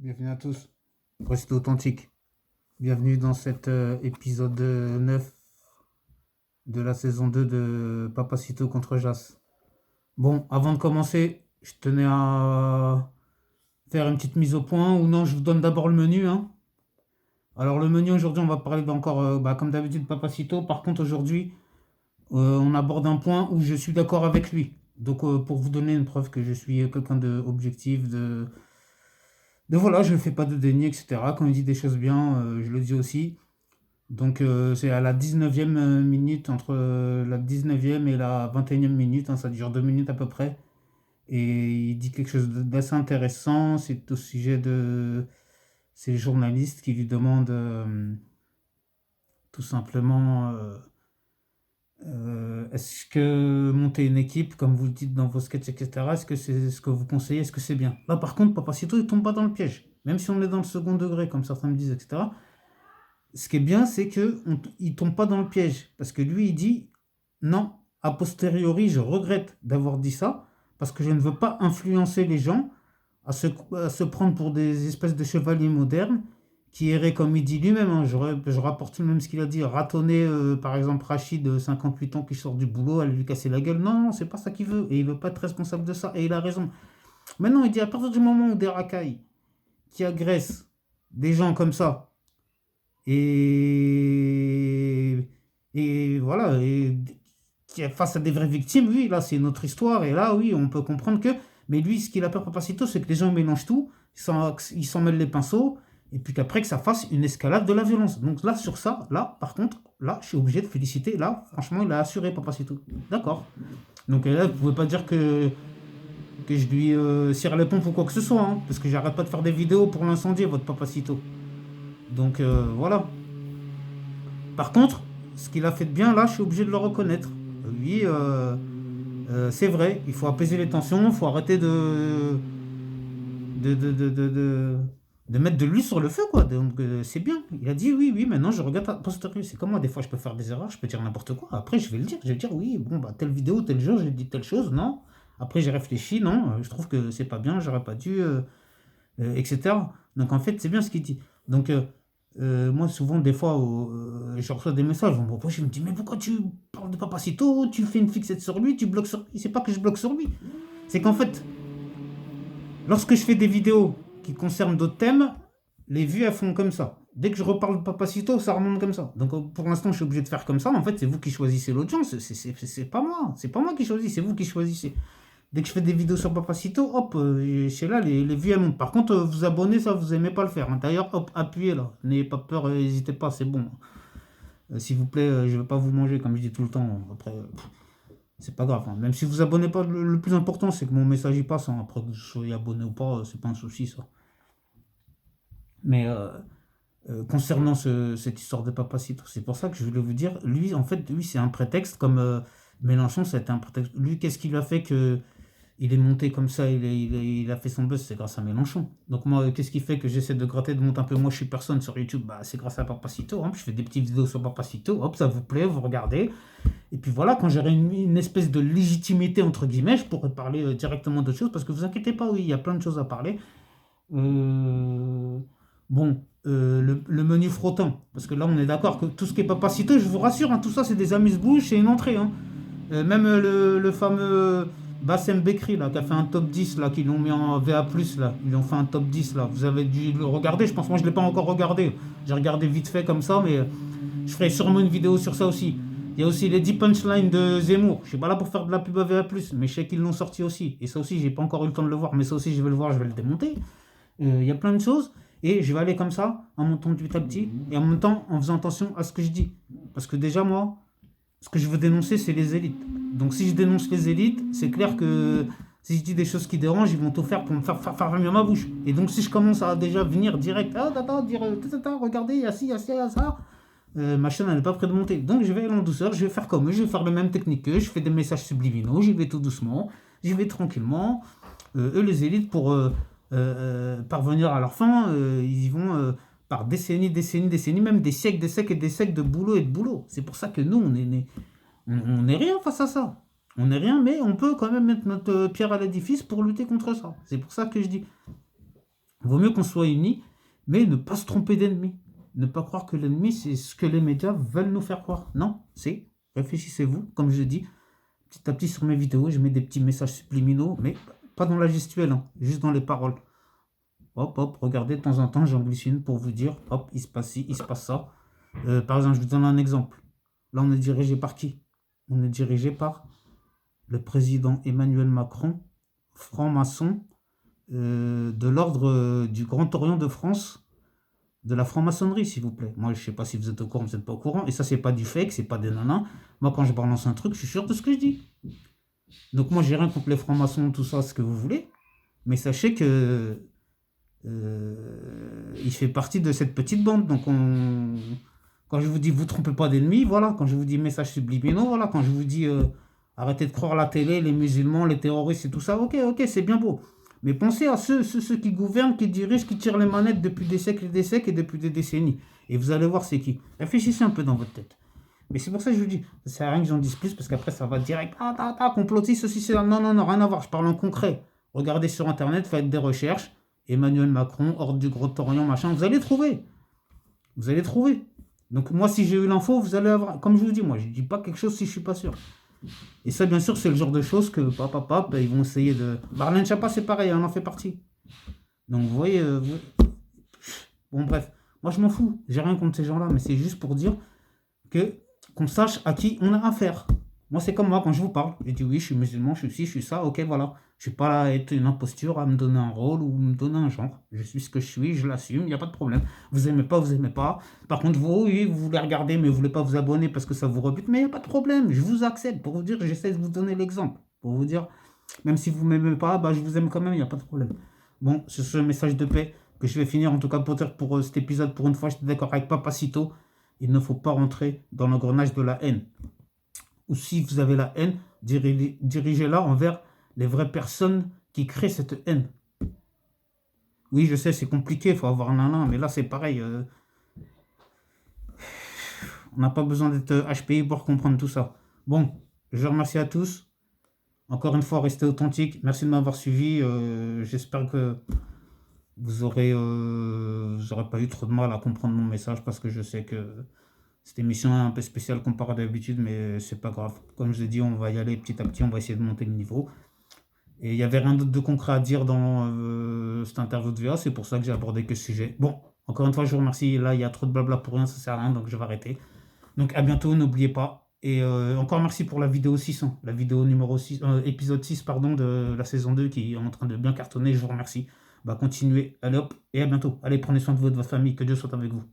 Bienvenue à tous. Restez authentique. Bienvenue dans cet épisode 9 de la saison 2 de Papacito contre Jas. Bon, avant de commencer, je tenais à faire une petite mise au point, ou non, je vous donne d'abord le menu, hein. Alors le menu aujourd'hui, on va parler encore, comme d'habitude, Papacito. Par contre, aujourd'hui, on aborde un point où je suis d'accord avec lui. Donc pour vous donner une preuve que je suis quelqu'un de objectif, de voilà, je ne fais pas de déni, etc. Quand il dit des choses bien, je le dis aussi. Donc c'est à la 19e minute, entre la 19e et la 21e minute, hein, ça dure 2 minutes à peu près. Et il dit quelque chose d'assez intéressant, c'est au sujet de ces journalistes qui lui demandent tout simplement est-ce que monter une équipe, comme vous le dites dans vos sketchs, etc., est-ce que c'est ce que vous conseillez, est-ce que c'est bien? Là par contre, Papacito, il tombe pas dans le piège. Même si on est dans le second degré, comme certains me disent, etc., ce qui est bien, c'est qu'il ne tombe pas dans le piège. Parce que lui, il dit, non, a posteriori, je regrette d'avoir dit ça, parce que je ne veux pas influencer les gens à se prendre pour des espèces de chevaliers modernes qui iraient, comme il dit lui-même, hein, je rapporte lui-même ce qu'il a dit, ratonner, par exemple, Rachid, 58 ans, qui sort du boulot, aller lui casser la gueule. Non, non, c'est pas ça qu'il veut. Et il veut pas être responsable de ça. Et il a raison. Maintenant, il dit, à partir du moment où des racailles qui agressent des gens comme ça, et, et voilà, et qui est face à des vraies victimes, oui, là c'est notre histoire, et là oui, on peut comprendre que, mais lui, ce qu'il a peur Papacito, c'est que les gens mélangent tout, ils s'en mêlent les pinceaux, et puis qu'après que ça fasse une escalade de la violence. Donc là, sur ça, là, par contre, là, je suis obligé de féliciter, là, franchement, il a assuré Papacito. D'accord. Donc là, vous pouvez pas dire que je lui cire les pompes ou quoi que ce soit, hein, parce que j'arrête pas de faire des vidéos pour l'incendier, votre Papacito. Donc voilà. Par contre, ce qu'il a fait de bien, là, je suis obligé de le reconnaître. Oui, c'est vrai, il faut apaiser les tensions, il faut arrêter de, de, de, de, de- de mettre de l'huile sur le feu, quoi. Donc, c'est bien. Il a dit oui, oui, maintenant je regarde à posteriori. C'est comme moi, des fois, je peux faire des erreurs, je peux dire n'importe quoi. Après, je vais le dire. Je vais dire oui, bon, bah, telle vidéo, tel jour, j'ai dit telle chose, non. Après, j'ai réfléchi, non, je trouve que c'est pas bien, j'aurais pas dû, etc. Donc, en fait, c'est bien ce qu'il dit. Donc, moi, souvent, des fois, je reçois des messages, je me dis, mais pourquoi tu parles de Papacito, tu fais une fixette sur lui, tu bloques sur lui. C'est pas que je bloque sur lui. C'est qu'en fait, lorsque je fais des vidéos qui concernent d'autres thèmes, les vues, elles font comme ça. Dès que je reparle de Papacito, ça remonte comme ça. Donc, pour l'instant, je suis obligé de faire comme ça. En fait, c'est vous qui choisissez l'audience. C'est pas moi. C'est pas moi qui choisis, c'est vous qui choisissez. Dès que je fais des vidéos sur Papacito, hop, c'est là, les vues elles montent. Par contre, vous abonner, ça, vous aimez pas le faire, hein. D'ailleurs, hop, appuyez là. N'ayez pas peur, n'hésitez pas, c'est bon. S'il vous plaît, je ne vais pas vous manger, comme je dis tout le temps. Après, c'est pas grave, hein. Même si vous abonnez pas, le plus important, c'est que mon message y passe, hein. Après, que vous soyez abonné ou pas, c'est pas un souci, ça. Mais concernant cette histoire de Papacito, c'est pour ça que je voulais vous dire, lui, en fait, lui, c'est un prétexte, comme Mélenchon, ça a été un prétexte. Lui, qu'est-ce qu'il a fait que il est monté comme ça, il a fait son buzz, c'est grâce à Mélenchon. Donc moi, qu'est-ce qui fait que j'essaie de gratter, de monter un peu, moi je suis personne sur YouTube, bah c'est grâce à Papacito, hein. Je fais des petites vidéos sur Papacito, hop, ça vous plaît, vous regardez. Et puis voilà, quand j'aurai une espèce de légitimité, entre guillemets, je pourrais parler directement d'autres choses, parce que vous inquiétez pas, oui, il y a plein de choses à parler. Euh, Bon, le menu frottant, parce que là on est d'accord que tout ce qui est Papacito, je vous rassure, hein, tout ça c'est des amuse-bouches, c'est une entrée, hein. Même le fameux Bassem Bekri là, qui a fait un top 10 là, qui l'ont mis en VA+, là, ils ont fait un top 10 là. Vous avez dû le regarder, je pense, moi je ne l'ai pas encore regardé. J'ai regardé vite fait comme ça, mais je ferai sûrement une vidéo sur ça aussi. Il y a aussi les 10 punchlines de Zemmour. Je suis pas là pour faire de la pub à VA+, mais je sais qu'ils l'ont sorti aussi. Et ça aussi, j'ai pas encore eu le temps de le voir, mais ça aussi, je vais le voir, je vais le démonter. Il y a plein de choses. Et je vais aller comme ça, en montant petit à petit, et en même temps en faisant attention à ce que je dis. Parce que déjà, moi, ce que je veux dénoncer, c'est les élites. Donc si je dénonce les élites, c'est clair que si je dis des choses qui dérangent, ils vont tout faire pour me faire fermer ma bouche. Et donc si je commence à déjà venir direct, ah, tata, dire, tata, regardez, il y a ci, il y a ci, il y a ça, ma chaîne elle n'est pas prête de monter. Donc je vais aller en douceur, je vais faire comme eux, je vais faire les mêmes techniques qu'eux, je fais des messages subliminaux, j'y vais tout doucement, j'y vais tranquillement. Eux, les élites, pour parvenir à leur fin, ils y vont par décennies, décennies, décennies, même des siècles et des siècles de boulot et de boulot. C'est pour ça que nous, on n'est rien face à ça. On n'est rien, mais on peut quand même mettre notre pierre à l'édifice pour lutter contre ça. C'est pour ça que je dis. Vaut mieux qu'on soit unis, mais ne pas se tromper d'ennemi. Ne pas croire que l'ennemi, c'est ce que les médias veulent nous faire croire. Non, c'est réfléchissez-vous, comme je dis, petit à petit sur mes vidéos, je mets des petits messages subliminaux, mais pas dans la gestuelle, hein, juste dans les paroles. Hop, hop, regardez, de temps en temps, j'en glisse une pour vous dire, hop, il se passe ci, il se passe ça. Par exemple, je vous donne un exemple. Là, on est dirigé par qui? On est dirigé par le président Emmanuel Macron, franc-maçon, de l'ordre du Grand Orient de France, de la franc-maçonnerie, s'il vous plaît. Moi, je sais pas si vous êtes au courant, vous n'êtes pas au courant. Et ça, c'est pas du fake, c'est pas des nanas. Moi, quand je balance un truc, je suis sûr de ce que je dis. Donc, moi, j'ai rien contre les francs-maçons, tout ça, ce que vous voulez. Mais sachez que il fait partie de cette petite bande. Donc, quand je vous dis vous trompez pas d'ennemis, voilà. Quand je vous dis message subliminaux, voilà. Quand je vous dis arrêtez de croire la télé, les musulmans, les terroristes et tout ça, ok, ok, c'est bien beau. Mais pensez à ceux qui gouvernent, qui dirigent, qui tirent les manettes depuis des siècles et depuis des décennies. Et vous allez voir c'est qui. Réfléchissez un peu dans votre tête. Mais c'est pour ça que je vous dis, ça sert à rien que j'en dise plus, parce qu'après ça va direct, complotiste, ceci, c'est là. Non, non, non, rien à voir, je parle en concret. Regardez sur internet, faites des recherches. Emmanuel Macron, hors du Grand Orient, machin, vous allez trouver. Vous allez trouver. Donc moi, si j'ai eu l'info, vous allez avoir... Comme je vous dis, moi, je ne dis pas quelque chose si je ne suis pas sûr. Et ça, bien sûr, c'est le genre de choses que, ils vont essayer de... Marlène Schiappa, c'est pareil, elle en fait partie. Donc, vous voyez... Bon, bref. Moi, je m'en fous. J'ai rien contre ces gens-là, mais c'est juste pour dire que qu'on sache à qui on a affaire. Moi, c'est comme moi, quand je vous parle. Je dis oui, je suis musulman, je suis ci, je suis ça, ok, voilà. Je suis pas là à être une imposture, à me donner un rôle ou me donner un genre. Je suis ce que je suis, je l'assume, il n'y a pas de problème. Vous aimez pas, vous aimez pas. Par contre, vous, oui, vous voulez regarder, mais vous voulez pas vous abonner parce que ça vous rebute, mais il n'y a pas de problème. Je vous accepte pour vous dire, j'essaie de vous donner l'exemple. Pour vous dire, même si vous m'aimez pas, bah, je vous aime quand même, il n'y a pas de problème. Bon, c'est ce message de paix que je vais finir, en tout cas pour dire pour cet épisode, pour une fois, je suis d'accord avec Papacito. Il ne faut pas rentrer dans l'engrenage de la haine. Ou si vous avez la haine, dirigez-la envers les vraies personnes qui créent cette haine. Oui, je sais, c'est compliqué, il faut avoir un nanan, mais là c'est pareil. On n'a pas besoin d'être HPI pour comprendre tout ça. Bon, je vous remercie à tous. Encore une fois, restez authentiques. Merci de m'avoir suivi. J'espère que vous aurez pas eu trop de mal à comprendre mon message, parce que je sais que cette émission est un peu spéciale comparée à d'habitude, mais c'est pas grave. Comme je l'ai dit, on va y aller petit à petit, on va essayer de monter le niveau. Et il n'y avait rien d'autre de concret à dire dans cette interview de VA, c'est pour ça que j'ai abordé que ce sujet. Bon, encore une fois, je vous remercie. Là, il y a trop de blabla pour rien, ça sert à rien, donc je vais arrêter. Donc à bientôt, n'oubliez pas. Et encore merci pour la vidéo 6, hein, la vidéo numéro 6, épisode 6 pardon, de la saison 2 qui est en train de bien cartonner, je vous remercie. Bah continuez, allez hop, et à bientôt. Allez, prenez soin de vous et de votre famille, que Dieu soit avec vous.